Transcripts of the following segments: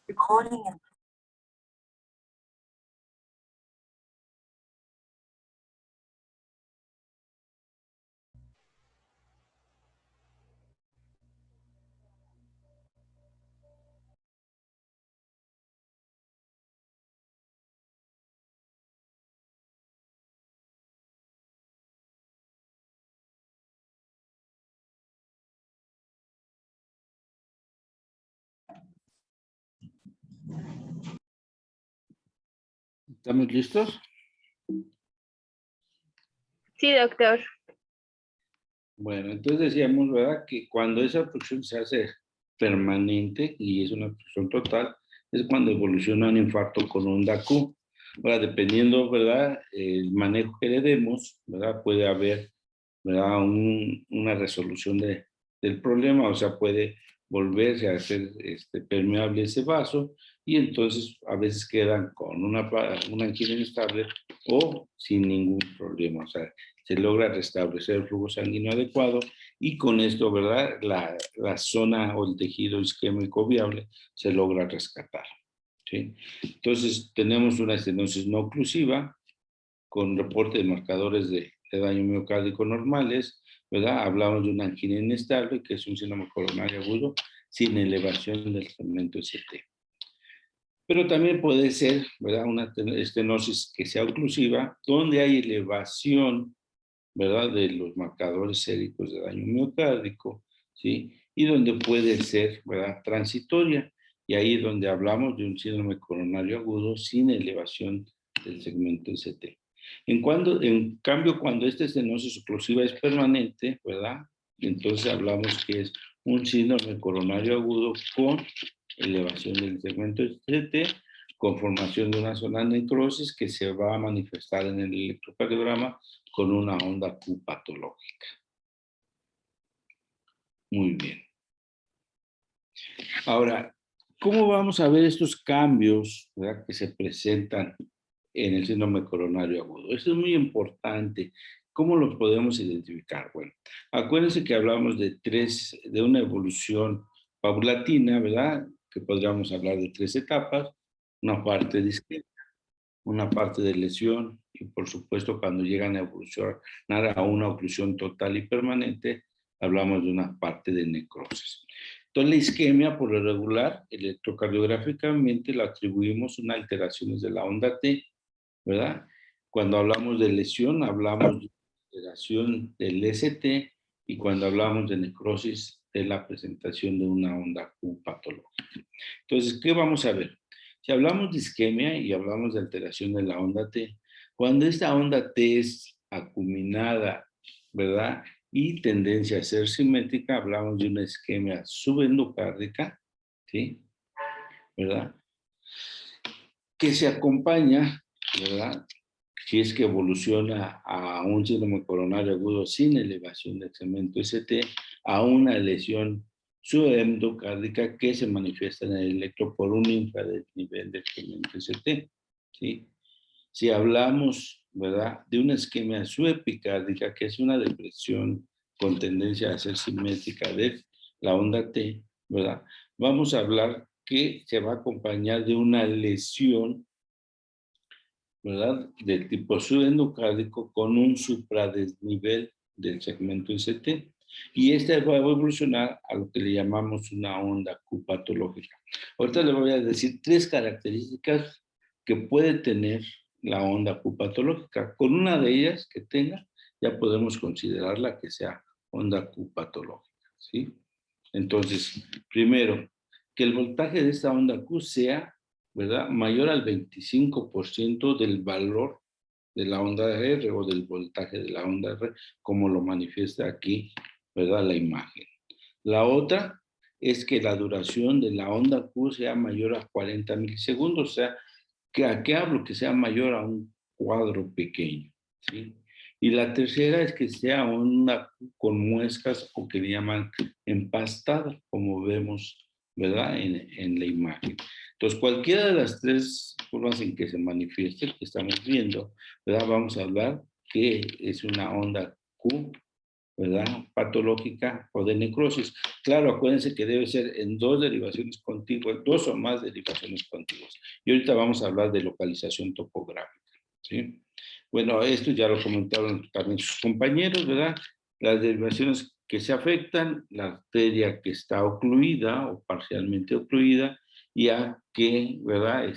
Recording in ¿Estamos listos? Sí, doctor. Bueno, entonces decíamos, ¿verdad? Que cuando esa obstrucción se hace permanente y es una obstrucción total, es cuando evoluciona un infarto con onda Q. Ahora, dependiendo, ¿verdad? El manejo que le demos, ¿verdad? Puede haber, ¿verdad? Una resolución del problema, o sea, puede volverse a hacer permeable ese vaso y entonces a veces quedan con una angina inestable o sin ningún problema, o sea, se logra restablecer el flujo sanguíneo adecuado y con esto, ¿verdad? La zona o el tejido isquémico viable se logra rescatar, ¿sí? Entonces, tenemos una estenosis no oclusiva con reporte de marcadores de daño miocárdico normales, ¿verdad? Hablamos de una angina inestable, que es un síndrome coronario agudo sin elevación del segmento ST. Pero también puede ser, ¿verdad? Una estenosis que sea oclusiva, donde hay elevación, ¿verdad? De los marcadores séricos de daño miocárdico, ¿sí? Y donde puede ser, ¿verdad? Transitoria. Y ahí es donde hablamos de un síndrome coronario agudo sin elevación del segmento ST. En cambio, cuando esta estenosis oclusiva es permanente, ¿verdad? Entonces hablamos que es un síndrome coronario agudo con elevación del segmento ST, con formación de una zona de necrosis que se va a manifestar en el electrocardiograma con una onda Q patológica. Muy bien. Ahora, ¿cómo vamos a ver estos cambios, ¿verdad? Que se presentan en el síndrome coronario agudo? Esto es muy importante. ¿Cómo los podemos identificar? Bueno, acuérdense que hablamos de una evolución paulatina, ¿verdad? Que podríamos hablar de 3 etapas. Una parte de isquemia, una parte de lesión y por supuesto cuando llegan a evolucionar a una oclusión total y permanente, hablamos de una parte de necrosis. Entonces la isquemia por lo regular, electrocardiográficamente la atribuimos a alteraciones de la onda T, ¿verdad? Cuando hablamos de lesión, hablamos de alteración del ST y cuando hablamos de necrosis, de la presentación de una onda Q patológica. Entonces, ¿qué vamos a ver? Si hablamos de isquemia y hablamos de alteración de la onda T, cuando esta onda T es acuminada, ¿verdad? Y tendencia a ser simétrica, hablamos de una isquemia subendocárdica, ¿sí? ¿Verdad? Que se acompaña, ¿verdad? Si es que evoluciona a un síndrome coronario agudo sin elevación del segmento ST, a una lesión subendocárdica que se manifiesta en el electro por un infradesnivel del segmento ST, ¿sí? Si hablamos, ¿verdad?, de una isquemia subepicárdica, que es una depresión con tendencia a ser simétrica de la onda T, ¿verdad?, vamos a hablar que se va a acompañar de una lesión, ¿verdad?, del tipo subendocárdico con un supradesnivel del segmento ST. Y esta va a evolucionar a lo que le llamamos una onda Q patológica. Ahorita le voy a decir 3 características que puede tener la onda Q patológica. Con una de ellas que tenga, ya podemos considerarla que sea onda Q patológica, ¿sí? Entonces, primero, que el voltaje de esta onda Q sea, ¿verdad?, mayor al 25% del valor de la onda R o del voltaje de la onda R, como lo manifiesta aquí, ¿verdad?, la imagen. La otra es que la duración de la onda Q sea mayor a 40 milisegundos, o sea, ¿a qué hablo? Que sea mayor a un cuadro pequeño, ¿sí? Y la tercera es que sea una Q con muescas o que le llaman empastada, como vemos, ¿verdad?, en la imagen. Entonces, cualquiera de las 3 formas en que se manifieste, que estamos viendo, ¿verdad?, vamos a hablar que es una onda Q, ¿verdad? Patológica o de necrosis. Claro, acuérdense que debe ser en dos derivaciones contiguas, dos o más derivaciones contiguas. Y ahorita vamos a hablar de localización topográfica, ¿sí? Bueno, esto ya lo comentaron también sus compañeros, ¿verdad? Las derivaciones que se afectan, la arteria que está ocluida o parcialmente ocluida, y a qué, ¿verdad?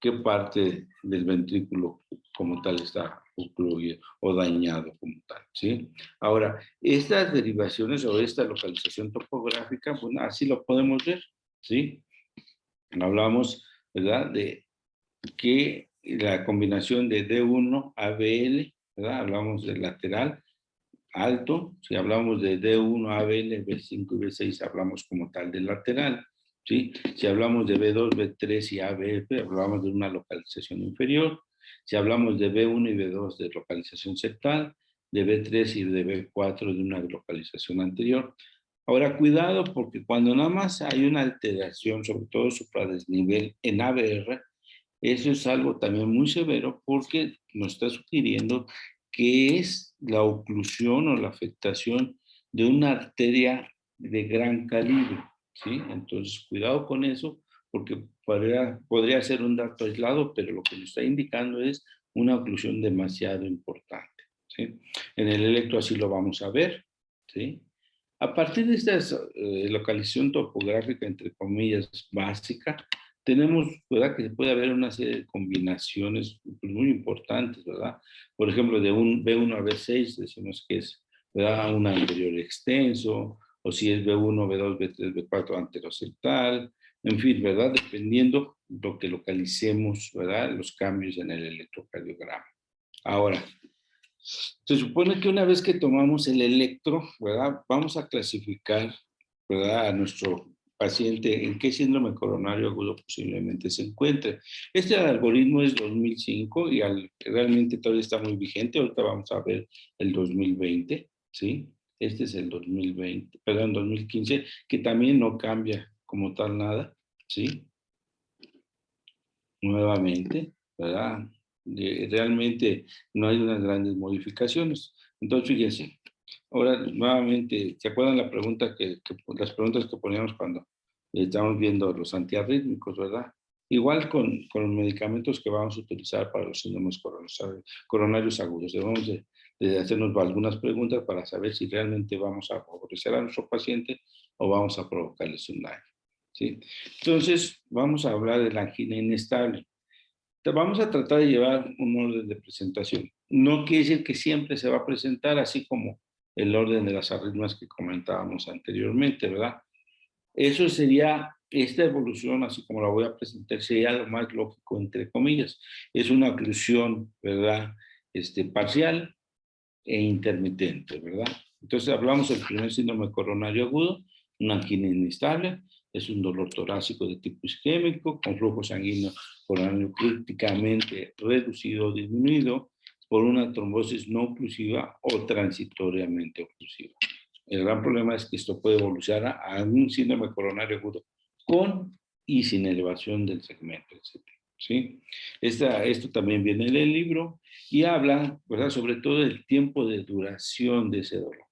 Qué parte del ventrículo como tal está ocluido o dañado como tal, ¿sí? Ahora, estas derivaciones o esta localización topográfica, bueno, así lo podemos ver, ¿sí? Hablamos, ¿verdad? De que la combinación de D1 ABL, ¿verdad? Hablamos del lateral alto, si hablamos de D1 ABL, B5 y B6, hablamos como tal del lateral, ¿sí? Si hablamos de B2, B3 y ABF, hablamos de una localización inferior. Si hablamos de B1 y B2 de localización septal, de B3 y de B4 de una localización anterior. Ahora, cuidado, porque cuando nada más hay una alteración, sobre todo supradesnivel en ABR, eso es algo también muy severo porque nos está sugiriendo que es la oclusión o la afectación de una arteria de gran calibre, ¿sí? Entonces, cuidado con eso porque podría ser un dato aislado, pero lo que nos está indicando es una oclusión demasiado importante, ¿sí? En el electro así lo vamos a ver, ¿sí? A partir de esta localización topográfica, entre comillas, básica, tenemos, ¿verdad? Que puede haber una serie de combinaciones pues, muy importantes, ¿verdad? Por ejemplo, de un B1 a B6 decimos que es, ¿verdad? Un anterior extenso, o si es B1, B2, B3, B4 anteroseptal, en fin, ¿verdad? Dependiendo lo que localicemos, ¿verdad? Los cambios en el electrocardiograma. Ahora, se supone que una vez que tomamos el electro, ¿verdad? Vamos a clasificar, ¿verdad? A nuestro paciente en qué síndrome coronario agudo posiblemente se encuentre. Este algoritmo es 2005 y realmente todavía está muy vigente. Ahorita vamos a ver el 2020, ¿sí? Este es el 2020, perdón, 2015, que también no cambia como tal nada, ¿sí? Nuevamente, ¿verdad? Realmente no hay unas grandes modificaciones. Entonces, fíjense, ahora nuevamente, ¿se acuerdan la pregunta las preguntas que poníamos cuando estábamos viendo los antiarrítmicos, verdad? Igual con los medicamentos que vamos a utilizar para los síndromes coronarios agudos. Debemos de hacernos algunas preguntas para saber si realmente vamos a favorecer a nuestro paciente o vamos a provocarles un daño, ¿sí? Entonces, vamos a hablar de la angina inestable. Vamos a tratar de llevar un orden de presentación. No quiere decir que siempre se va a presentar así como el orden de las arritmias que comentábamos anteriormente, ¿verdad? Eso sería, esta evolución, así como la voy a presentar, sería lo más lógico, entre comillas. Es una oclusión, ¿verdad? Parcial e intermitente, ¿verdad? Entonces hablamos del primer síndrome coronario agudo, una angina inestable, es un dolor torácico de tipo isquémico, con flujo sanguíneo coronario críticamente reducido o disminuido por una trombosis no oclusiva o transitoriamente oclusiva. El gran problema es que esto puede evolucionar a un síndrome coronario agudo con y sin elevación del segmento, etc. ¿Sí? Esto también viene en el libro y habla, ¿verdad? Sobre todo del tiempo de duración de ese dolor.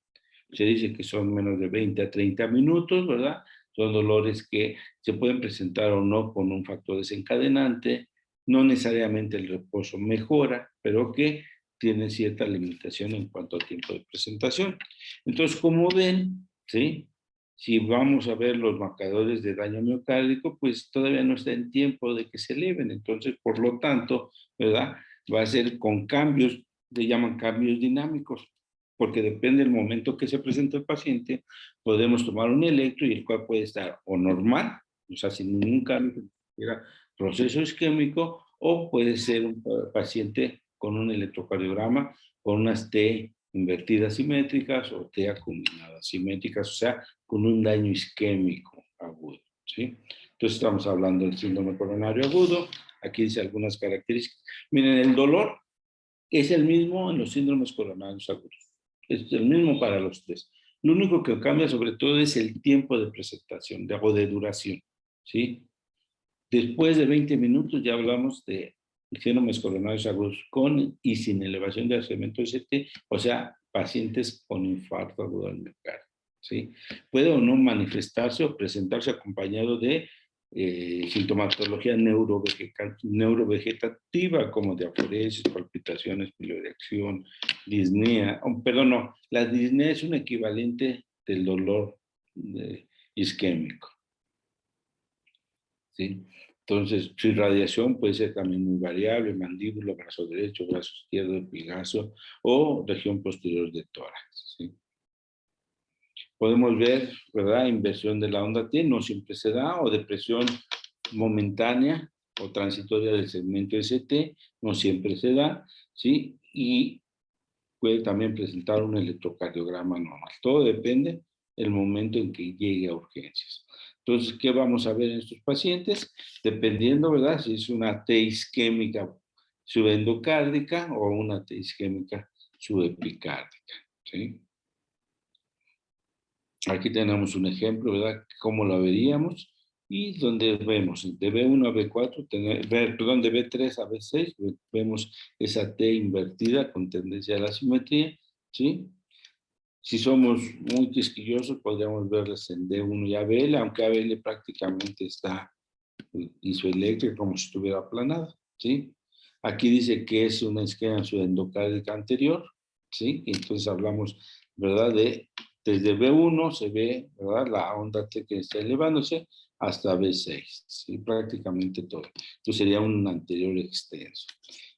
Se dice que son menos de 20 a 30 minutos, ¿verdad? Son dolores que se pueden presentar o no con un factor desencadenante, no necesariamente el reposo mejora, pero que tienen cierta limitación en cuanto al tiempo de presentación. Entonces, como ven, ¿sí? Si vamos a ver los marcadores de daño miocárdico, pues todavía no está en tiempo de que se eleven. Entonces, por lo tanto, ¿verdad? Va a ser con cambios, le llaman cambios dinámicos, porque depende del momento que se presenta el paciente, podemos tomar un electro y el cual puede estar o normal, o sea, sin ningún cambio, proceso isquémico, o puede ser un paciente con un electrocardiograma, con unas T invertidas simétricas o T acuminadas simétricas, o sea, con un daño isquémico agudo, ¿sí? Entonces estamos hablando del síndrome coronario agudo. Aquí dice algunas características. Miren, el dolor es el mismo en los síndromes coronarios agudos. Es el mismo para los tres. Lo único que cambia sobre todo es el tiempo de presentación o de duración, ¿sí? Después de 20 minutos ya hablamos de síndromes coronarios agudos con y sin elevación de segmento ST, o sea, pacientes con infarto agudo al miocardio, ¿sí? Puede o no manifestarse o presentarse acompañado de sintomatología neurovegetativa como diaforesis, palpitaciones, piloerección, disnea. Oh, perdón, no, la disnea es un equivalente del dolor isquémico, ¿sí? Entonces, su irradiación puede ser también muy variable, mandíbula, brazo derecho, brazo izquierdo, epigaso o región posterior de tórax, ¿sí? Podemos ver, ¿verdad? Inversión de la onda T, no siempre se da, o depresión momentánea o transitoria del segmento ST, no siempre se da, ¿sí? Y puede también presentar un electrocardiograma normal. Todo depende del momento en que llegue a urgencias. Entonces, ¿qué vamos a ver en estos pacientes? Dependiendo, ¿verdad? Si es una T isquémica subendocárdica o una T isquémica subepicárdica, ¿sí? Aquí tenemos un ejemplo, ¿verdad? Cómo lo veríamos y donde vemos de B1 a B4, perdón, de B3 a B6, vemos esa T invertida con tendencia a la simetría, ¿sí? Si somos muy quisquillosos, podríamos verlas en D1 y ABL, aunque ABL prácticamente está isoeléctrica como si estuviera aplanada, ¿sí? Aquí dice que es una isquemia subendocárdica anterior, ¿sí? Y entonces hablamos, ¿verdad? Desde B1 se ve, ¿verdad? La onda T que está elevándose hasta B6, ¿sí? Prácticamente todo. Entonces sería un anterior extenso.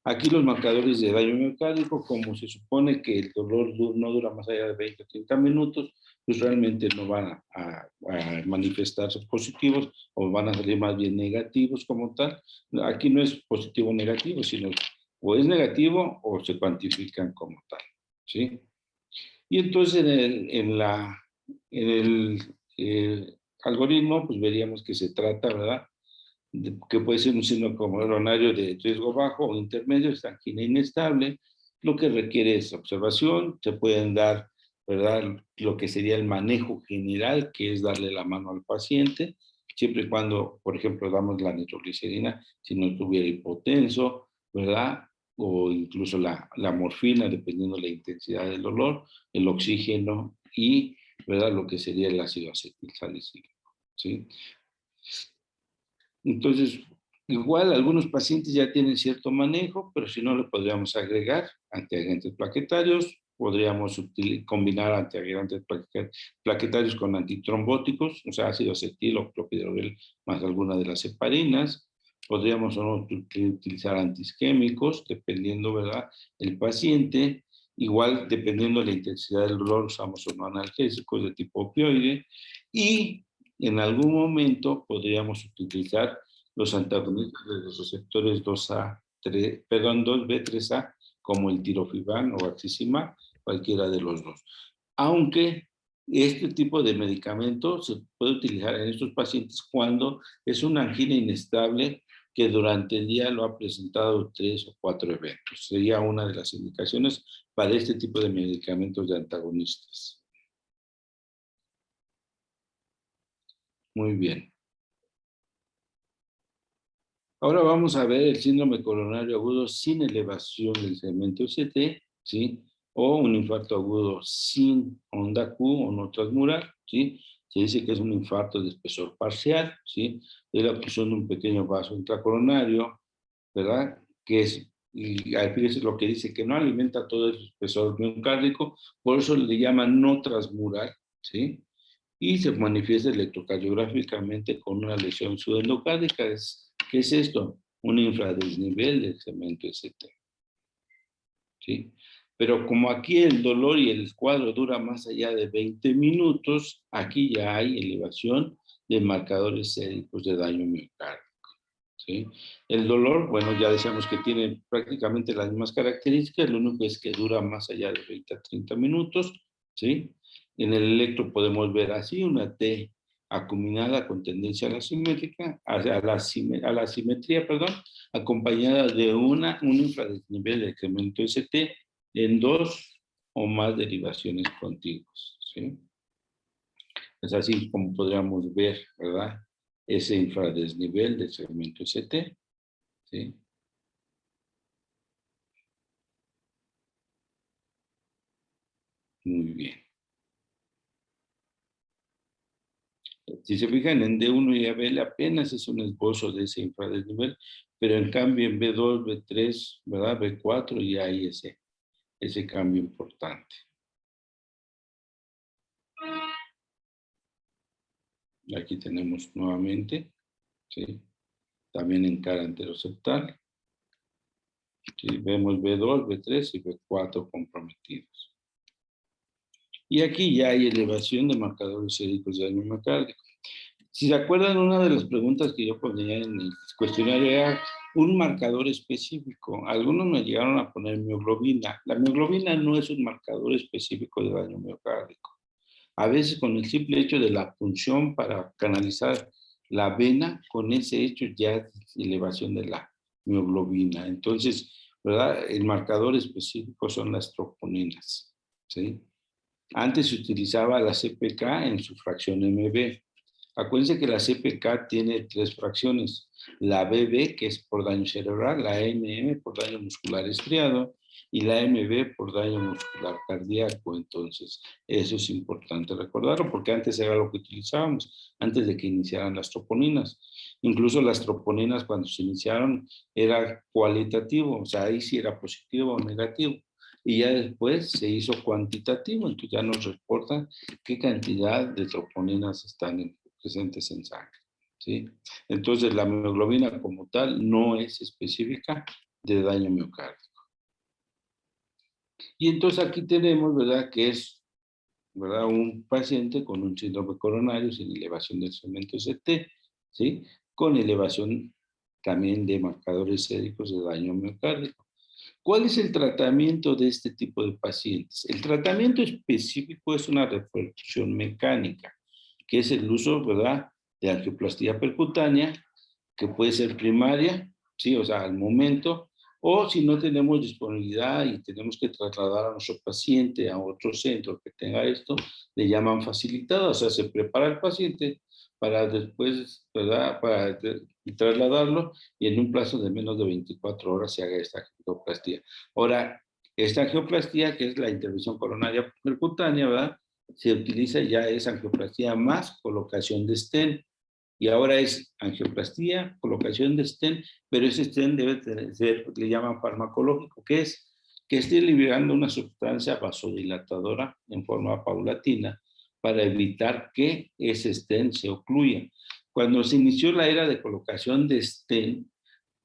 Aquí los marcadores de daño miocárdico, como se supone que el dolor no dura más allá de 20 o 30 minutos, pues realmente no van a manifestarse positivos o van a salir más bien negativos como tal. Aquí no es positivo o negativo, sino o es negativo o se cuantifican como tal, ¿sí? Y entonces en el algoritmo, pues veríamos que se trata, ¿verdad? Que puede ser un síndrome coronario de riesgo bajo o intermedio, es angina inestable, lo que requiere es observación, se pueden dar, ¿verdad? Lo que sería el manejo general, que es darle la mano al paciente, siempre y cuando, por ejemplo, damos la nitroglicerina si no estuviera hipotenso, ¿verdad? O incluso la morfina, dependiendo de la intensidad del dolor, el oxígeno y, ¿verdad? Lo que sería el ácido acetilsalicílico, ¿sí? Entonces, igual algunos pacientes ya tienen cierto manejo, pero si no, le podríamos agregar antiagentes plaquetarios, podríamos combinar antiagentes plaquetarios con antitrombóticos, o sea, ácido acetil o clopidogrel más alguna de las heparinas. Podríamos o no utilizar antiisquémicos, dependiendo, ¿verdad?, el paciente. Igual, dependiendo de la intensidad del dolor, usamos o no analgésicos de tipo opioide. Y en algún momento podríamos utilizar los antagonistas de los receptores 2A, 3, perdón, 2B3A, como el tirofiban o axizimab, cualquiera de los dos. Aunque este tipo de medicamento se puede utilizar en estos pacientes cuando es una angina inestable que durante el día lo ha presentado 3 o 4 eventos. Sería una de las indicaciones para este tipo de medicamentos de antagonistas. Muy bien. Ahora vamos a ver el síndrome coronario agudo sin elevación del segmento ST, ¿sí? O un infarto agudo sin onda Q o no transmural, ¿sí? Se dice que es un infarto de espesor parcial, ¿sí? De la obstrucción de un pequeño vaso intracoronario, ¿verdad? Que es, y fíjese lo que dice, que no alimenta todo el espesor miocárdico, por eso le llaman no transmural, ¿sí? Y se manifiesta electrocardiográficamente con una lesión subendocárdica. ¿Qué es esto? Un infradesnivel del segmento ST, ¿sí? Pero como aquí el dolor y el cuadro dura más allá de 20 minutos, aquí ya hay elevación de marcadores séricos de daño miocárdico, ¿sí? El dolor, bueno, ya decíamos que tiene prácticamente las mismas características, lo único es que dura más allá de 20 a 30 minutos, ¿sí? En el electro podemos ver así una T acuminada con tendencia a la simétrica, a la simetría, perdón, acompañada de un infradesnivel de incremento ST en dos o más derivaciones contiguas, ¿sí? Es así como podríamos ver, ¿verdad? Ese infradesnivel del segmento ST, ¿sí? Muy bien. Si se fijan en D1 y ABL apenas es un esbozo de ese infradesnivel, pero en cambio en B2, B3, ¿verdad? B4 ya hay ese cambio importante. Aquí tenemos nuevamente, ¿sí? También en cara anteroseptal. ¿Sí? Vemos B2, B3 y B4 comprometidos. Y aquí ya hay elevación de marcadores séricos de daño miocárdico. Si se acuerdan, una de las preguntas que yo ponía en el cuestionario era un marcador específico. Algunos me llegaron a poner mioglobina. La mioglobina no es un marcador específico de daño miocárdico. A veces con el simple hecho de la punción para canalizar la vena, con ese hecho ya es elevación de la mioglobina. Entonces, ¿verdad? El marcador específico son las troponinas, ¿sí? Antes se utilizaba la CPK en su fracción MB. Acuérdense que la CPK tiene tres fracciones. La BB, que es por daño cerebral, la MM por daño muscular estriado y la MB por daño muscular cardíaco. Entonces, eso es importante recordarlo porque antes era lo que utilizábamos, antes de que iniciaran las troponinas. Incluso las troponinas cuando se iniciaron era cualitativo, o sea, ahí sí era positivo o negativo. Y ya después se hizo cuantitativo, entonces ya nos reporta qué cantidad de troponinas están presentes en sangre, ¿sí? Entonces la mioglobina como tal no es específica de daño miocárdico. Y entonces aquí tenemos, ¿verdad? Que es, ¿verdad? Un paciente con un síndrome coronario sin elevación del segmento CT, ¿sí? Con elevación también de marcadores séricos de daño miocárdico. ¿Cuál es el tratamiento de este tipo de pacientes? El tratamiento específico es una reperfusión mecánica, que es el uso, ¿verdad?, de angioplastía percutánea, que puede ser primaria, ¿sí? O sea, al momento, o si no tenemos disponibilidad y tenemos que trasladar a nuestro paciente a otro centro que tenga esto, le llaman facilitada, o sea, se prepara el paciente para después, ¿verdad?, para trasladarlo y en un plazo de menos de 24 horas se haga esta angioplastía. Ahora, esta angioplastía, que es la intervención coronaria percutánea, ¿verdad?, se utiliza ya es angioplastía más colocación de stent. Y ahora es angioplastía, colocación de stent, pero ese stent debe ser, le llaman farmacológico, que es que esté liberando una sustancia vasodilatadora en forma paulatina para evitar que ese stent se ocluya. Cuando se inició la era de colocación de stent,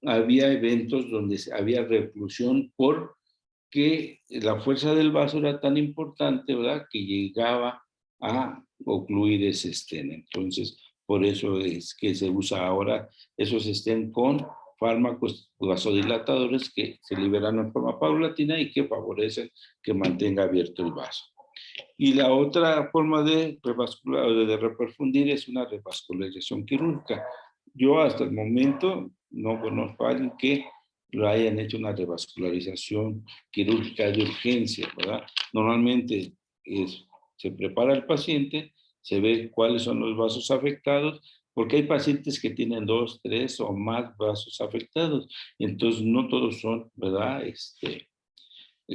había eventos donde había reclusión porque la fuerza del vaso era tan importante, ¿verdad?, que llegaba a ocluir ese stent. Entonces, por eso es que se usa ahora esos stent con fármacos vasodilatadores que se liberan en forma paulatina y que favorecen que mantenga abierto el vaso. Y la otra forma de revascular o de reperfundir es una revascularización quirúrgica. Yo hasta el momento no conozco a alguien que lo hayan hecho una revascularización quirúrgica de urgencia, ¿verdad? Normalmente se prepara el paciente, se ve cuáles son los vasos afectados, porque hay pacientes que tienen 2, 3 o más vasos afectados, entonces no todos son, ¿verdad?,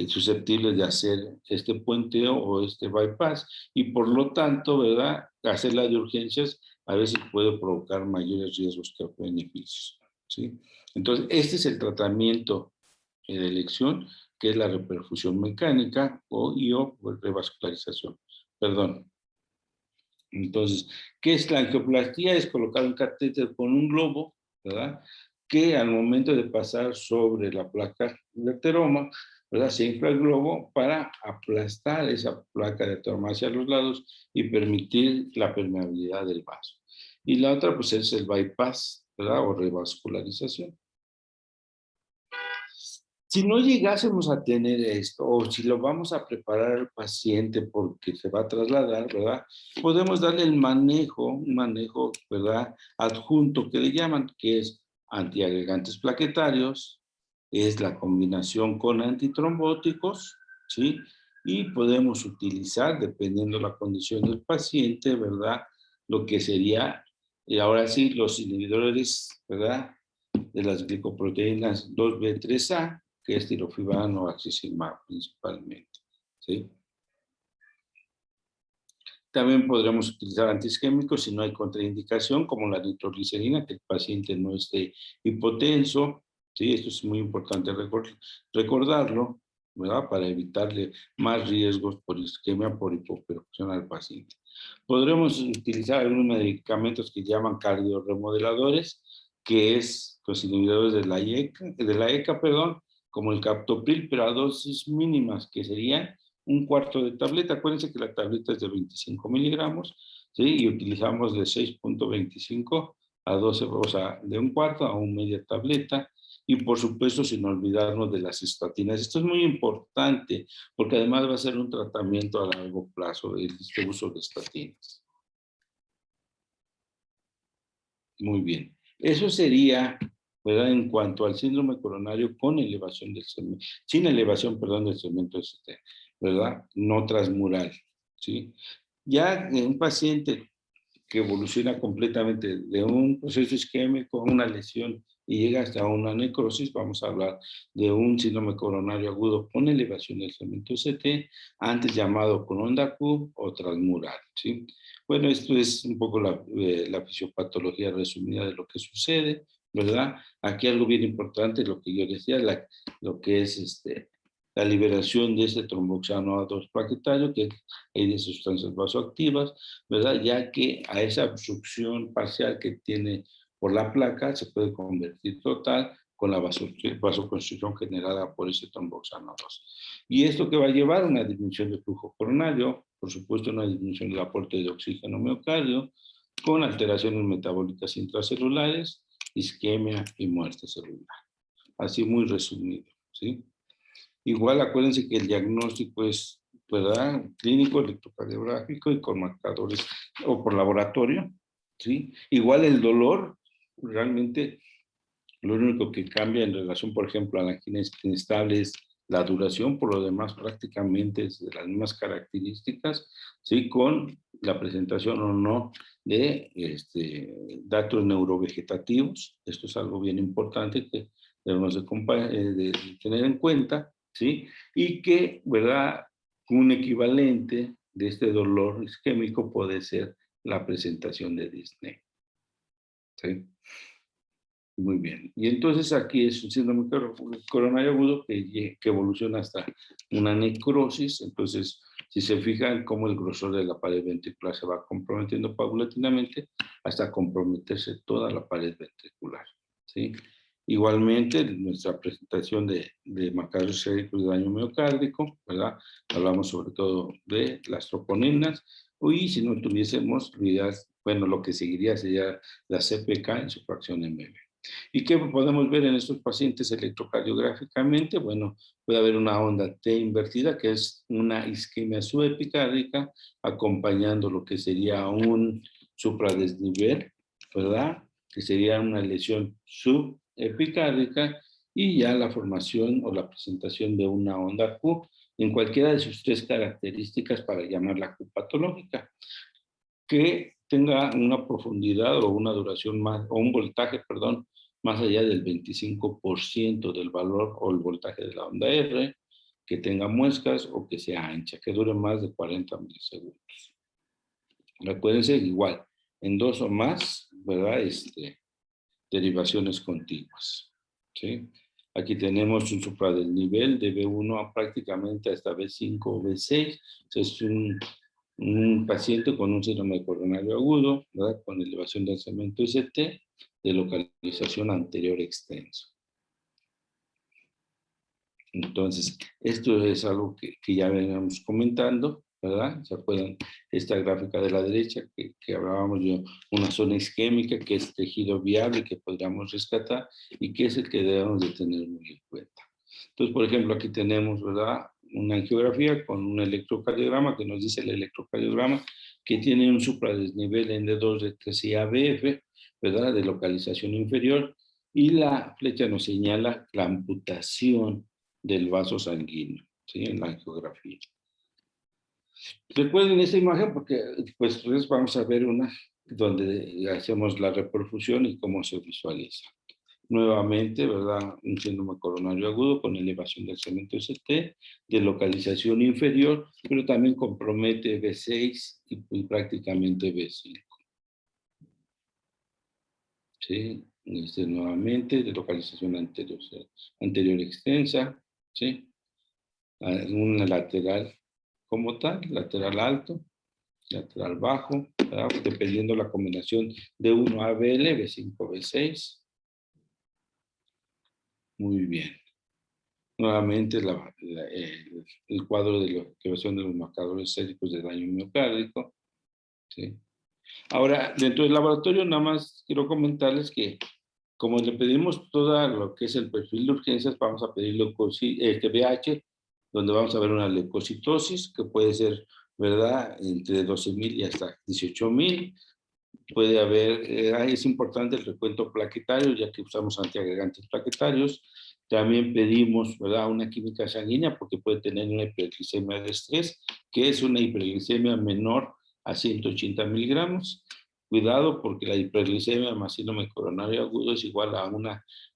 susceptibles de hacer este puenteo o este bypass y por lo tanto, ¿verdad?, hacerla de urgencias a veces puede provocar mayores riesgos que beneficios, ¿sí? Entonces, este es el tratamiento de elección, que es la reperfusión mecánica o revascularización. Perdón. Entonces, ¿qué es la angioplastía? Es colocar un catéter con un globo, ¿verdad?, que al momento de pasar sobre la placa de ateroma, ¿verdad?, se infla el globo para aplastar esa placa de ateroma hacia los lados y permitir la permeabilidad del vaso. Y la otra, pues, es el bypass, ¿verdad?, o revascularización. Si no llegásemos a tener esto, o si lo vamos a preparar al paciente porque se va a trasladar, ¿verdad? Podemos darle el manejo, un manejo, ¿verdad?, adjunto que le llaman, que es antiagregantes plaquetarios, es la combinación con antitrombóticos, ¿sí? Y podemos utilizar, dependiendo la condición del paciente, ¿verdad?, lo que sería, y ahora sí, los inhibidores, ¿verdad?, de las glicoproteínas 2B3A, que es tirofibano o axicimab principalmente, ¿sí? También podremos utilizar antiisquémicos si no hay contraindicación, como la nitroglicerina, que el paciente no esté hipotenso. Sí, esto es muy importante recordarlo, ¿verdad? Para evitarle más riesgos por isquemia, por hipoperfusión al paciente. Podremos utilizar algunos medicamentos que llaman cardioremodeladores, que es los inhibidores de la ECA, perdón, como el captopril, pero a dosis mínimas, que serían un cuarto de tableta. Acuérdense que la tableta es de 25 miligramos, ¿sí? Y utilizamos de 6.25 a 12, o sea, de un cuarto a una media tableta. Y por supuesto, sin olvidarnos de las estatinas. Esto es muy importante, porque además va a ser un tratamiento a largo plazo, este uso de estatinas. Muy bien. Eso sería, ¿verdad? En cuanto al síndrome coronario con elevación del segmento, sin elevación, perdón, del segmento ST, ¿verdad? No transmural, ¿sí? Ya en un paciente que evoluciona completamente de un proceso isquémico a una lesión y llega hasta una necrosis, vamos a hablar de un síndrome coronario agudo con elevación del segmento ST, antes llamado con onda Q o transmural, ¿sí? Bueno, esto es un poco la fisiopatología resumida de lo que sucede, ¿verdad? Aquí algo bien importante, lo que yo decía, lo que es la liberación de este tromboxano A2 plaquetario, que hay de sustancias vasoactivas, ¿verdad? Ya que a esa obstrucción parcial que tiene por la placa se puede convertir total con la vasoconstricción generada por ese tromboxano 2. Y esto que va a llevar a una disminución del flujo coronario, por supuesto una disminución del aporte de oxígeno miocardio, con alteraciones metabólicas intracelulares, isquemia y muerte celular. Así muy resumido, ¿sí? Igual acuérdense que el diagnóstico es, ¿verdad? Clínico, electrocardiográfico y con marcadores o por laboratorio, ¿sí? Igual el dolor, realmente lo único que cambia en relación, por ejemplo, a la angina inestable es la duración, por lo demás prácticamente es de las mismas características, ¿sí? Con la presentación o no de datos neurovegetativos. Esto es algo bien importante que debemos de tener en cuenta, ¿sí? Y que, ¿verdad? Un equivalente de este dolor isquémico puede ser la presentación de disnea, ¿sí? Muy bien. Y entonces aquí es un síndrome coronario agudo que evoluciona hasta una necrosis. Entonces, si se fijan cómo el grosor de la pared ventricular se va comprometiendo paulatinamente hasta comprometerse toda la pared ventricular, ¿sí? Igualmente, nuestra presentación de marcadores clínicos de daño miocárdico, ¿verdad? Hablamos sobre todo de las troponinas. Y si no tuviésemos, bueno, lo que seguiría sería la CPK en su fracción MB. ¿Y qué podemos ver en estos pacientes electrocardiográficamente? Bueno, puede haber una onda T invertida, que es una isquemia subepicárdica, acompañando lo que sería un supradesnivel, ¿verdad? Que sería una lesión subepicárdica, y ya la formación o la presentación de una onda Q en cualquiera de sus tres características para llamarla Q patológica, que tenga una profundidad o una duración más, o un voltaje, perdón, más allá del 25% del valor o el voltaje de la onda R, que tenga muescas o que sea ancha, que dure más de 40 milisegundos. Recuérdense, igual, en dos o más, ¿verdad? Derivaciones contiguas, ¿sí? Aquí tenemos un supradesnivel de B1 a prácticamente hasta B5 o B6. Es un paciente con un síndrome coronario agudo, ¿verdad? Con elevación del segmento ST de localización anterior extenso. Entonces, esto es algo que ya veníamos comentando, ¿verdad? ¿Se acuerdan? Esta gráfica de la derecha que hablábamos de una zona isquémica que es tejido viable que podríamos rescatar y que es el que debemos de tener muy en cuenta. Entonces, por ejemplo, aquí tenemos, ¿verdad? Una angiografía con un electrocardiograma que nos dice el electrocardiograma que tiene un supradesnivel en D2 de 3 y ABF, ¿verdad? De localización inferior, y la flecha nos señala la amputación del vaso sanguíneo, ¿sí? En la angiografía. Recuerden esta imagen porque pues vamos a ver una donde hacemos la reperfusión y cómo se visualiza. Nuevamente, ¿verdad? Un síndrome coronario agudo con elevación del segmento ST, de localización inferior, pero también compromete B6 y prácticamente B5. ¿Sí? Nuevamente, de localización anterior, anterior extensa, ¿sí? Una lateral como tal, lateral alto, lateral bajo, ¿verdad? Dependiendo la combinación de 1 ABL, B5, B6. Muy bien. Nuevamente el cuadro de la activación de los marcadores séricos de daño miocárdico. ¿Sí? Ahora, dentro del laboratorio nada más quiero comentarles que como le pedimos todo lo que es el perfil de urgencias, vamos a pedir VH, donde vamos a ver una leucocitosis, que puede ser, ¿verdad?, entre 12,000 y hasta 18,000. Puede haber, es importante el recuento plaquetario, ya que usamos antiagregantes plaquetarios. También pedimos, ¿verdad?, una química sanguínea, porque puede tener una hiperglicemia de estrés, que es una hiperglicemia menor a 180 miligramos. Cuidado, porque la hiperglicemia más síndrome coronario agudo es igual a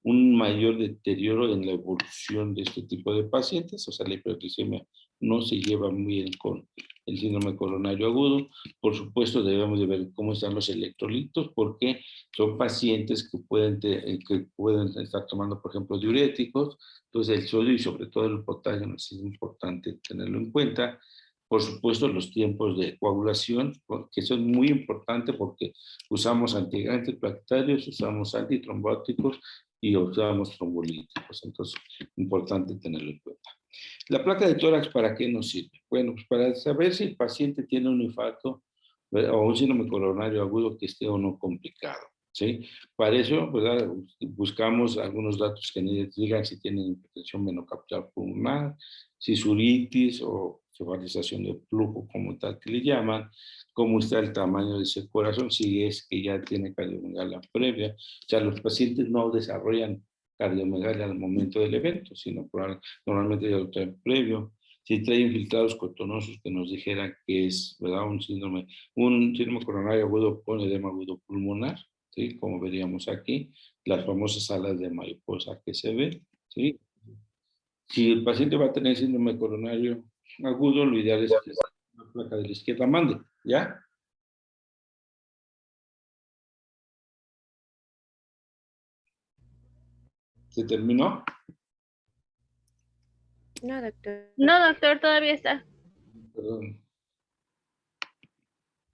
un mayor deterioro en la evolución de este tipo de pacientes. O sea, la hiperglicemia no se lleva muy bien con el síndrome coronario agudo. Por supuesto, debemos de ver cómo están los electrolitos, porque son pacientes que pueden estar tomando, por ejemplo, diuréticos. Entonces, el sodio y sobre todo el potasio es importante tenerlo en cuenta. Por supuesto, los tiempos de coagulación, que son muy importantes porque usamos antiagregantes plaquetarios, usamos antitrombóticos y usamos trombolíticos. Entonces, importante tenerlo en cuenta. La placa de tórax, ¿para qué nos sirve? Bueno, pues para saber si el paciente tiene un infarto o un síndrome coronario agudo que esté o no complicado, ¿sí? Para eso, ¿verdad?, buscamos algunos datos que nos digan si tienen hipertensión venocapilar pulmonar, si es uritis o cefalización de flujo como tal que le llaman, cómo está el tamaño de ese corazón, si es que ya tiene cardiomegalia previa. O sea, los pacientes no desarrollan cardiomegalia al momento del evento, sino normalmente ya lo traen previo. Si trae infiltrados cotonosos que nos dijeran que es, ¿verdad?, un síndrome coronario agudo con edema agudo pulmonar, ¿sí?, como veríamos aquí, las famosas alas de mariposa que se ven, ¿sí? Si el paciente va a tener síndrome coronario agudo, lo ideal es que la placa de la izquierda mande, ¿ya? ¿Se terminó? No, doctor. No, doctor, todavía está. Perdón.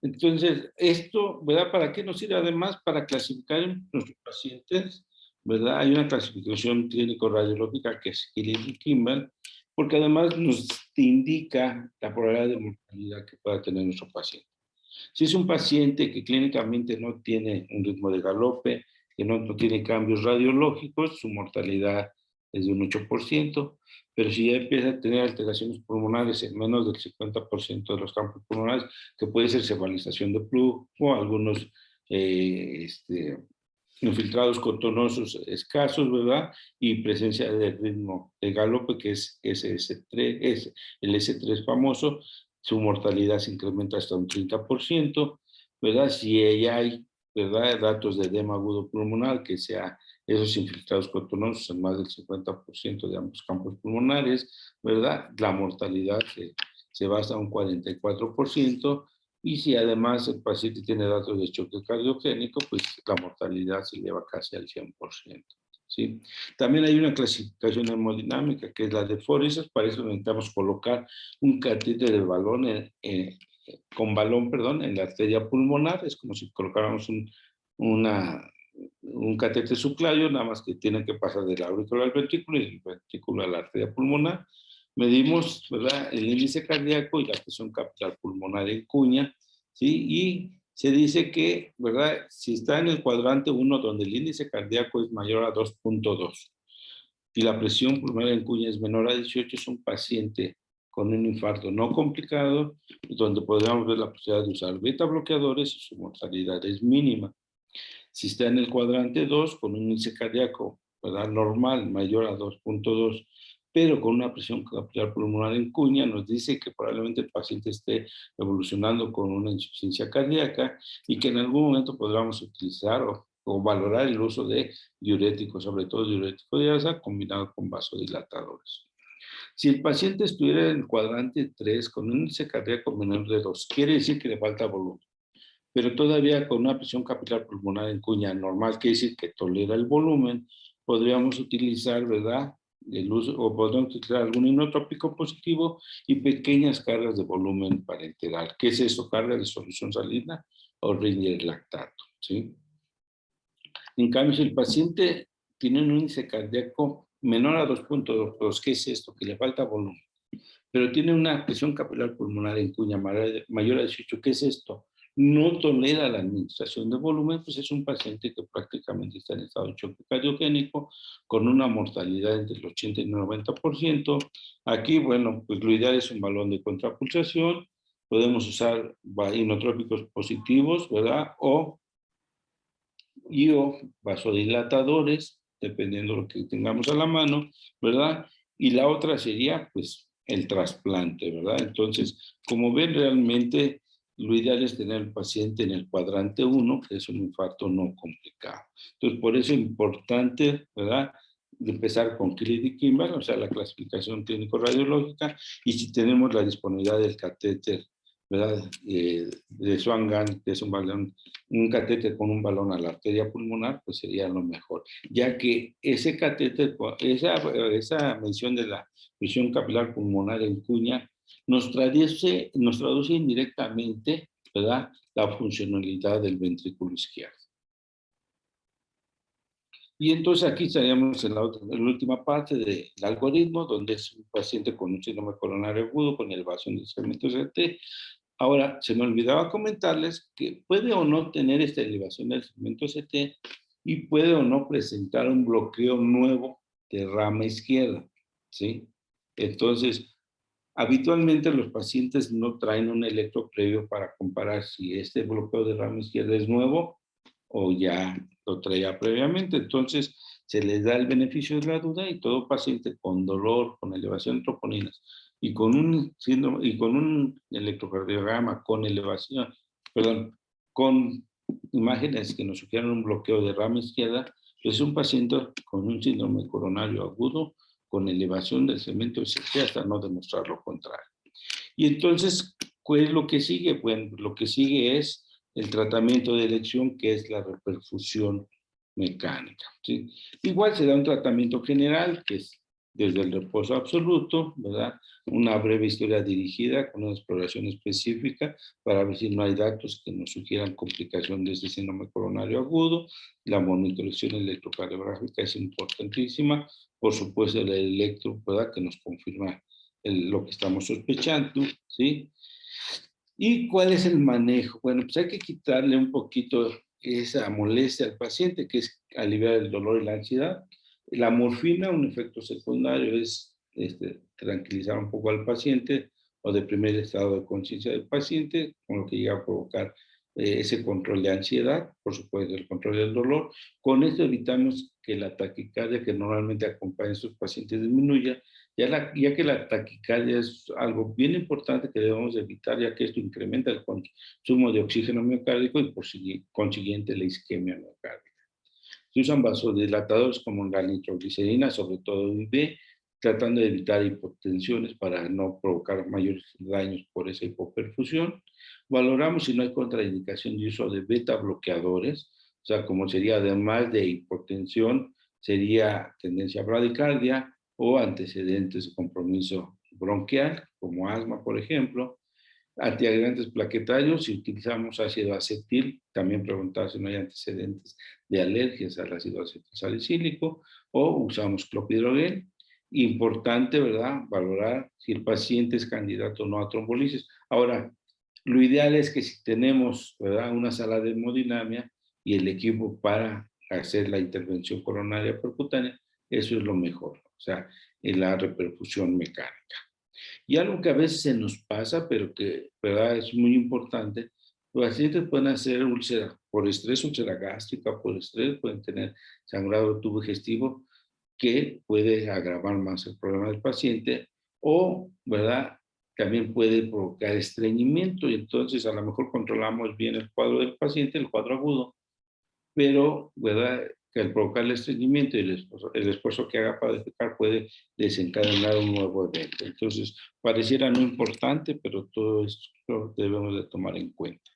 Entonces, esto, ¿verdad? ¿Para qué nos sirve? Además, para clasificar en nuestros pacientes, ¿verdad? Hay una clasificación clínico-radiológica que es Gillies y Kimball, porque además nos indica la probabilidad de mortalidad que pueda tener nuestro paciente. Si es un paciente que clínicamente no tiene un ritmo de galope, que no tiene cambios radiológicos, su mortalidad es de un 8%, pero si ya empieza a tener alteraciones pulmonares en menos del 50% de los campos pulmonares, que puede ser cefalización de flujo, algunos infiltrados cotonosos escasos, ¿verdad? Y presencia de ritmo de galope, que es SS3, es el S3 famoso, su mortalidad se incrementa hasta un 30%, ¿verdad? Si hay, ¿verdad?, datos de edema agudo pulmonar, que sea esos infiltrados cotonosos en más del 50% de ambos campos pulmonares, ¿verdad? La mortalidad se va hasta un 44%, y si además el paciente tiene datos de choque cardiogénico, pues la mortalidad se eleva casi al 100%. ¿Sí? También hay una clasificación hemodinámica, que es la de Forisas. Para eso necesitamos colocar un catéter de balón con balón, perdón, en la arteria pulmonar. Es como si colocáramos un catéter subclavio, nada más que tiene que pasar del aurículo al ventrículo y del ventrículo a la arteria pulmonar. Medimos, ¿verdad?, el índice cardíaco y la presión capilar pulmonar en cuña, ¿sí? Y se dice que, ¿verdad?, si está en el cuadrante 1, donde el índice cardíaco es mayor a 2.2 y la presión pulmonar en cuña es menor a 18, es un paciente con un infarto no complicado, donde podríamos ver la posibilidad de usar beta bloqueadores y su mortalidad es mínima. Si está en el cuadrante 2, con un índice cardíaco, ¿verdad?, normal, mayor a 2.2, pero con una presión capilar pulmonar en cuña, nos dice que probablemente el paciente esté evolucionando con una insuficiencia cardíaca y que en algún momento podamos utilizar o o valorar el uso de diuréticos, sobre todo diurético de asa combinado con vasodilatadores. Si el paciente estuviera en el cuadrante 3 con un índice cardíaco menor de 2, quiere decir que le falta volumen, pero todavía con una presión capilar pulmonar en cuña normal, quiere decir que tolera el volumen, podríamos utilizar, ¿verdad? El uso, o podríamos utilizar algún inotrópico positivo y pequeñas cargas de volumen parenteral. ¿Qué es eso? Carga de solución salina o ringer lactato, ¿sí? En cambio, si el paciente tiene un índice cardíaco menor a 2.2, ¿qué es esto? Que le falta volumen, pero tiene una presión capilar pulmonar en cuña mayor a 18, ¿qué es esto? No tolera la administración de volumen, pues es un paciente que prácticamente está en estado de choque cardiogénico, con una mortalidad entre el 80 y el 90%. Aquí, bueno, pues lo ideal es un balón de contrapulsación, podemos usar inotrópicos positivos, ¿verdad? O vasodilatadores, dependiendo de lo que tengamos a la mano, ¿verdad? Y la otra sería, pues, el trasplante, ¿verdad? Entonces, como ven, realmente lo ideal es tener al paciente en el cuadrante 1, que es un infarto no complicado. Entonces, por eso es importante, ¿verdad? De empezar con Clinic Kimball, o sea, la clasificación clínico-radiológica, y si tenemos la disponibilidad del catéter, ¿verdad? De Swan-Ganz, que es un balón, un catéter con un balón a la arteria pulmonar, pues sería lo mejor, ya que ese catéter, esa mención de la presión capilar pulmonar en cuña, nos traduce indirectamente, ¿verdad?, la funcionalidad del ventrículo izquierdo. Y entonces aquí estaríamos en en la última parte del algoritmo, donde es un paciente con un síndrome coronario agudo, con elevación de segmentos CT. Ahora, se me olvidaba comentarles que puede o no tener esta elevación del segmento CT y puede o no presentar un bloqueo nuevo de rama izquierda, ¿sí? Entonces, habitualmente los pacientes no traen un electro previo para comparar si este bloqueo de rama izquierda es nuevo o ya lo traía previamente. Entonces, se les da el beneficio de la duda y todo paciente con dolor, con elevación de troponinas y con un síndrome y con un electrocardiograma con elevación, perdón, con imágenes que nos sugieran un bloqueo de rama izquierda, pues es un paciente con un síndrome coronario agudo con elevación del segmento ST hasta no demostrar lo contrario. Y entonces, ¿cuál es lo que sigue? Bueno, lo que sigue es el tratamiento de elección, que es la reperfusión mecánica, ¿sí? Igual se da un tratamiento general, que es desde el reposo absoluto, ¿verdad? Una breve historia dirigida con una exploración específica para ver si no hay datos que nos sugieran complicación de este síndrome coronario agudo. La monitorización electrocardiográfica es importantísima. Por supuesto, el electro, ¿verdad?, que nos confirma lo que estamos sospechando, ¿sí? ¿Y cuál es el manejo? Bueno, pues hay que quitarle un poquito esa molestia al paciente, que es aliviar el dolor y la ansiedad. La morfina, un efecto secundario, es tranquilizar un poco al paciente o deprimir el estado de conciencia del paciente, con lo que llega a provocar ese control de ansiedad, por supuesto, el control del dolor. Con esto evitamos que la taquicardia que normalmente acompaña a estos pacientes disminuya, ya que la taquicardia es algo bien importante que debemos evitar, ya que esto incrementa el consumo de oxígeno miocárdico y por consiguiente la isquemia miocárdica. Se usan vasodilatadores como la nitroglicerina, sobre todo IV, tratando de evitar hipotensiones para no provocar mayores daños por esa hipoperfusión. Valoramos si no hay contraindicación de uso de beta bloqueadores, o sea, como sería además de hipotensión, sería tendencia a bradicardia o antecedentes de compromiso bronquial, como asma, por ejemplo. Antiagregantes plaquetarios, si utilizamos ácido acetil, también preguntar si no hay antecedentes de alergias al ácido acetil salicílico, o usamos clopidogrel. Importante, ¿verdad?, valorar si el paciente es candidato o no a trombolisis. Ahora, lo ideal es que si tenemos, ¿verdad?, una sala de hemodinamia y el equipo para hacer la intervención coronaria percutánea, eso es lo mejor, o sea, en la reperfusión mecánica. Y algo que a veces se nos pasa, pero que, ¿verdad?, es muy importante, los pacientes pueden hacer úlcera por estrés, úlcera gástrica, por estrés, pueden tener sangrado de tubo digestivo, que puede agravar más el problema del paciente, o, ¿verdad?, también puede provocar estreñimiento, y entonces a lo mejor controlamos bien el cuadro del paciente, el cuadro agudo, pero, ¿verdad? Que al provocar el estreñimiento y el esfuerzo que haga para defecar puede desencadenar un nuevo evento. Entonces, pareciera no importante, pero todo esto lo debemos de tomar en cuenta.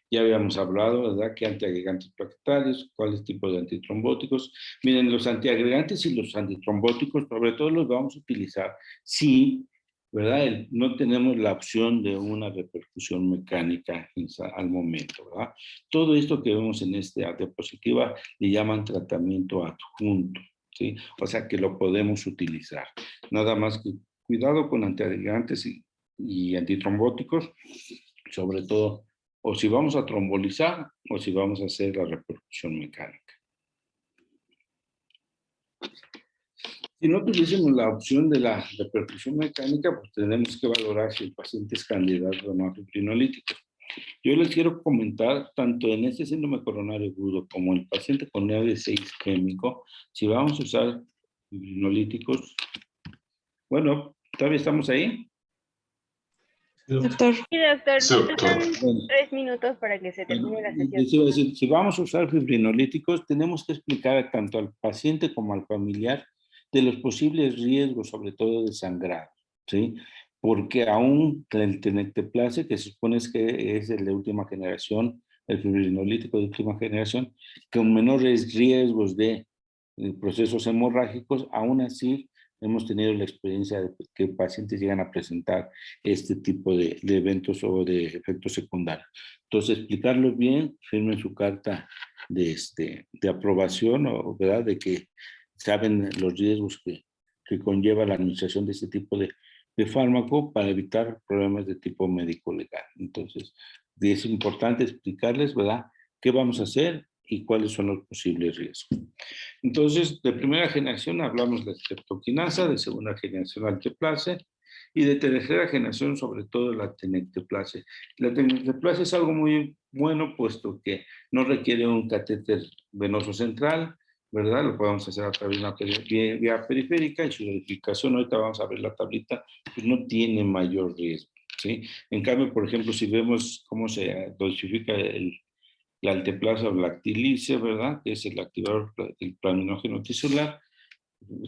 Ya habíamos hablado, ¿verdad? Que antiagregantes plaquetarios, cuáles tipos de antitrombóticos. Miren, los antiagregantes y los antitrombóticos, sobre todo los vamos a utilizar si, ¿verdad? No tenemos la opción de una repercusión mecánica al momento, ¿verdad? Todo esto que vemos en esta diapositiva le llaman tratamiento adjunto, ¿sí? O sea que lo podemos utilizar. Nada más que cuidado con antiagregantes y antitrombóticos, sobre todo o si vamos a trombolizar o si vamos a hacer la repercusión mecánica. Si no tuviésemos la opción de la repercusión mecánica, pues tenemos que valorar si el paciente es candidato a fibrinolíticos. Yo les quiero comentar, tanto en este síndrome coronario agudo como en el paciente con EAD6 isquémico, si vamos a usar fibrinolíticos. Bueno, ¿todavía estamos ahí? Doctor. Sí, doctor. Sí, doctor. Faltan 3 minutos para que se termine la sesión. Si vamos a usar fibrinolíticos, tenemos que explicar tanto al paciente como al familiar de los posibles riesgos, sobre todo de sangrado, ¿sí? Porque aún el tenecteplase, que se supone que es el de última generación, el fibrinolítico de última generación, con menores riesgos de procesos hemorrágicos, aún así hemos tenido la experiencia de que pacientes llegan a presentar este tipo de eventos o de efectos secundarios. Entonces, explicarlos bien, firmen su carta de aprobación, o, ¿verdad? De que saben los riesgos que conlleva la administración de este tipo de fármaco para evitar problemas de tipo médico-legal. Entonces, es importante explicarles, ¿verdad?, qué vamos a hacer y cuáles son los posibles riesgos. Entonces, de primera generación hablamos de streptokinasa, de segunda generación alteplase, y de tercera generación sobre todo la tenecteplase. La tenecteplase es algo muy bueno, puesto que no requiere un catéter venoso central, ¿verdad? Lo podemos hacer a través de una vía periférica, y su dosificación, ahorita vamos a ver la tablita, pues no tiene mayor riesgo, ¿sí? En cambio, por ejemplo, si vemos cómo se dosifica la alteplasa o lactilice, ¿verdad? Que es el activador del plaminógeno tisular.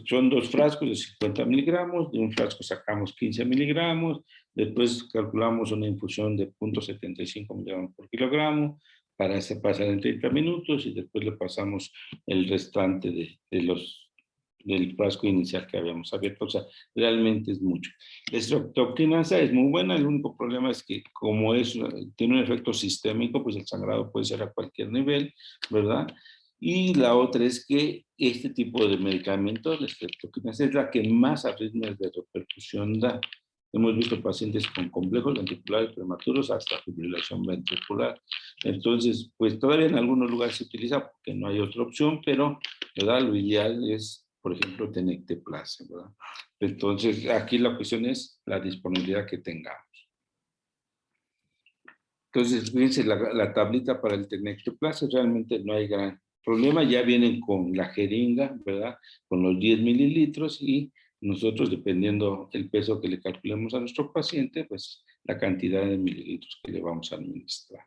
Son 2 frascos de 50 miligramos, de un frasco sacamos 15 miligramos, después calculamos una infusión de 0.75 miligramos por kilogramo, para pasar en 30 minutos, y después le pasamos el restante del frasco inicial que habíamos abierto. O sea, realmente es mucho. La streptokinasa es muy buena, el único problema es que como tiene un efecto sistémico, pues el sangrado puede ser a cualquier nivel, ¿verdad? Y la otra es que este tipo de medicamentos, la streptokinasa, es la que más arritmias de repercusión da. Hemos visto pacientes con complejos ventriculares prematuros hasta fibrilación ventricular. Entonces, pues todavía en algunos lugares se utiliza porque no hay otra opción, pero, ¿verdad?, lo ideal es, por ejemplo, tenecteplase, ¿verdad? Entonces, aquí la cuestión es la disponibilidad que tengamos. Entonces, fíjense, la tablita para el tenecteplase realmente no hay gran problema. Ya vienen con la jeringa, ¿verdad?, con los 10 mililitros, y nosotros, dependiendo el peso que le calculemos a nuestro paciente, pues la cantidad de mililitros que le vamos a administrar.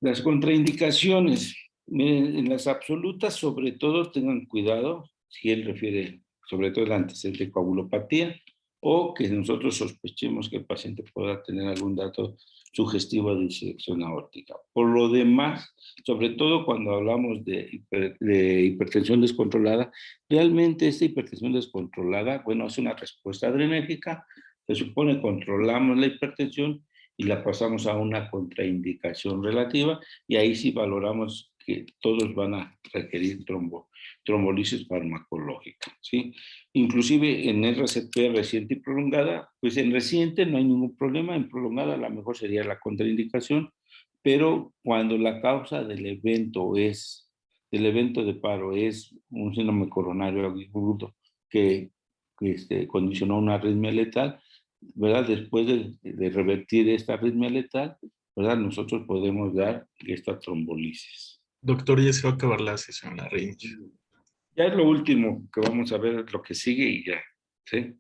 Las contraindicaciones. Miren, en las absolutas, sobre todo, tengan cuidado si él refiere, sobre todo, el antecedente de coagulopatía, o que nosotros sospechemos que el paciente pueda tener algún dato sugestivo de disección aórtica. Por lo demás, sobre todo cuando hablamos de hipertensión descontrolada, realmente esta hipertensión descontrolada, bueno, es una respuesta adrenérgica. Se supone controlamos la hipertensión y la pasamos a una contraindicación relativa, y ahí sí valoramos que todos van a requerir trombolisis farmacológica, ¿sí? Inclusive en RCP reciente y prolongada, pues en reciente no hay ningún problema, en prolongada a lo mejor sería la contraindicación, pero cuando la causa del evento de paro es un síndrome coronario agudo que condicionó una arritmia letal, ¿verdad? Después de revertir esta arritmia letal, ¿verdad?, nosotros podemos dar esta trombolisis. Doctor, ya se va a acabar la sesión, la range. Ya es lo último que vamos a ver, lo que sigue y ya, ¿sí?